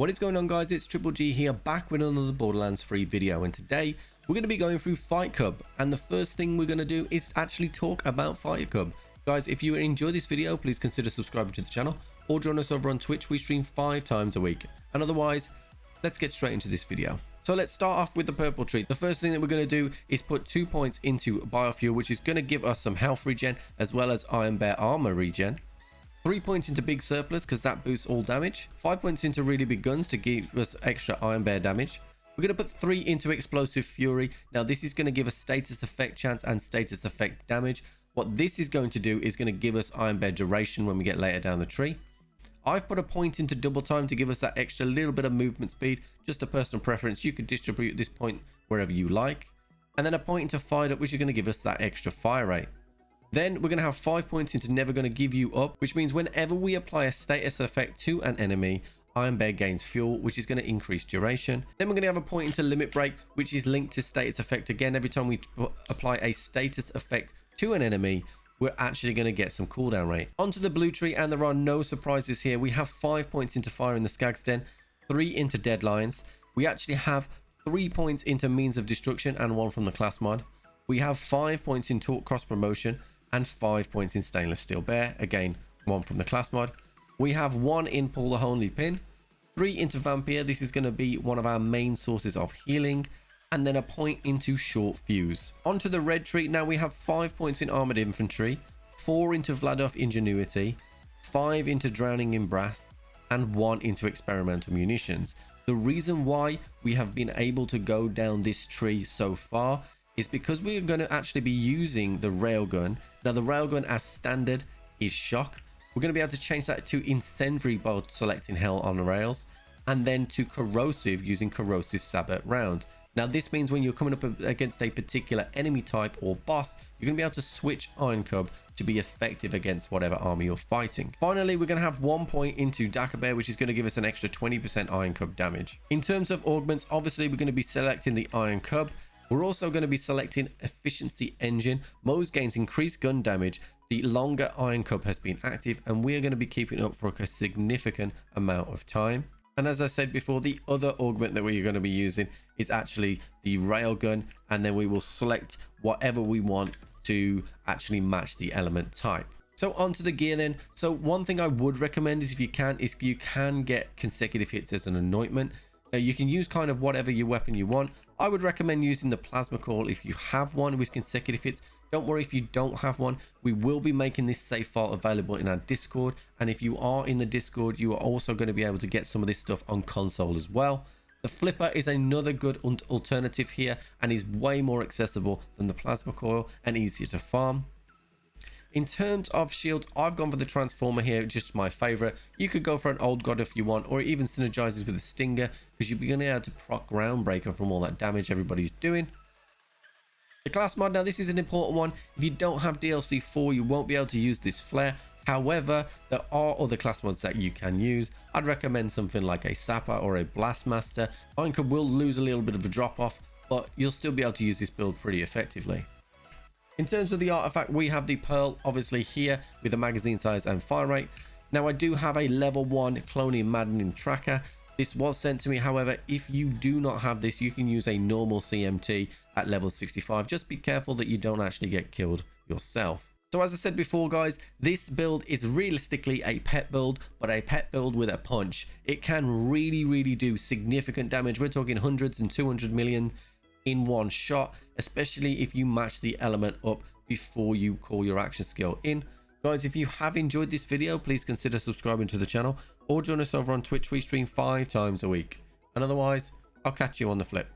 What is going on, guys? It's Triple G here, back with another Borderlands 3 video, and today we're going to be going through Fight Cub, and the first thing we're going to do is actually talk about Fight Cub. Guys, if you enjoy this video, please consider subscribing to the channel or join us over on Twitch. We stream 5 times a week, and otherwise let's get straight into this video. So let's start off with the purple tree. The first thing that we're going to do is put 2 points into biofuel, which is going to give us some health regen as well as Iron Bear armor regen. 3 points into big surplus because that boosts all damage. 5 points into really big guns to give us extra Iron Bear damage. We're going to put 3 into explosive fury. Now this is going to give us status effect chance and status effect damage. What this is going to do is going to give us Iron Bear duration when we get later down the tree. I've put a point into double time to give us that extra little bit of movement speed, just a personal preference. You could distribute this point wherever you like. And then a point into fired up, which is going to give us that extra fire rate. Then we're going to have 5 points into never going to give you up, which means whenever we apply a status effect to an enemy, Iron Bear gains fuel, which is going to increase duration. Then we're going to have a point into limit break, which is linked to status effect. Again, every time we apply a status effect to an enemy, we're actually going to get some cooldown rate. Onto the blue tree, and there are no surprises here. We have 5 points into fire in the Skag's Den, 3 into deadlines. We actually have 3 points into means of destruction and 1 from the class mod. We have 5 points in torque cross promotion and 5 points in stainless steel bear, again 1 from the class mod. We have 1 in pull the holy pin, 3 into vampire. This is going to be one of our main sources of healing, and then a point into short fuse. Onto the red tree. Now we have 5 points in armored infantry, 4 into Vladov ingenuity, 5 into drowning in brass, and 1 into experimental munitions. The reason why we have been able to go down this tree so far is because we're going to actually be using the railgun. Now the railgun as standard is shock. We're going to be able to change that to incendiary by selecting hell on the rails, and then to corrosive using corrosive sabot round. Now this means when you're coming up against a particular enemy type or boss, you're going to be able to switch Iron Cub to be effective against whatever army you're fighting. Finally, we're going to have 1 point into Dakka Bear, which is going to give us an extra 20% Iron Cub damage. In terms of augments, obviously we're going to be selecting the Iron Cub. We're also going to be selecting efficiency engine. Moze gains increased gun damage the longer Iron Cub has been active, and we are going to be keeping up for a significant amount of time. And as I said before, the other augment that we're going to be using is actually the railgun, and then we will select whatever we want to actually match the element type. So onto the gear then. So one thing I would recommend is if you can get consecutive hits as an anointment. Now you can use kind of whatever your weapon you want. I would recommend using the plasma coil if you have one with consecutive hits. Don't worry if you don't have one. We will be making this save file available in our Discord, and if you are in the Discord, you are also going to be able to get some of this stuff on console as well. The flipper is another good alternative here and is way more accessible than the plasma coil and easier to farm. In terms of shields, I've gone for the transformer here, just my favorite. You could go for an old god if you want, or it even synergizes with a stinger because you'll be going to be able to proc groundbreaker from all that damage everybody's doing. The class mod, now this is an important one. If you don't have DLC 4, you won't be able to use this flare. However, there are other class mods that you can use. I'd recommend something like a Sapper or a Blastmaster. Iron Cub will lose a little bit of a drop off, but you'll still be able to use this build pretty effectively. In terms of the artifact, we have the Pearl obviously here with the magazine size and fire rate. Now I do have a level 1 cloning maddening tracker. This was sent to me. However, if you do not have this, you can use a normal CMT at level 65. Just be careful that you don't actually get killed yourself. So as I said before, guys, this build is realistically a pet build, but a pet build with a punch. It can really do significant damage. We're talking hundreds and 200 million in one shot, especially if you match the element up before you call your action skill in. Guys, if you have enjoyed this video, please consider subscribing to the channel or join us over on Twitch. We stream 5 times a week, and otherwise I'll catch you on the flip.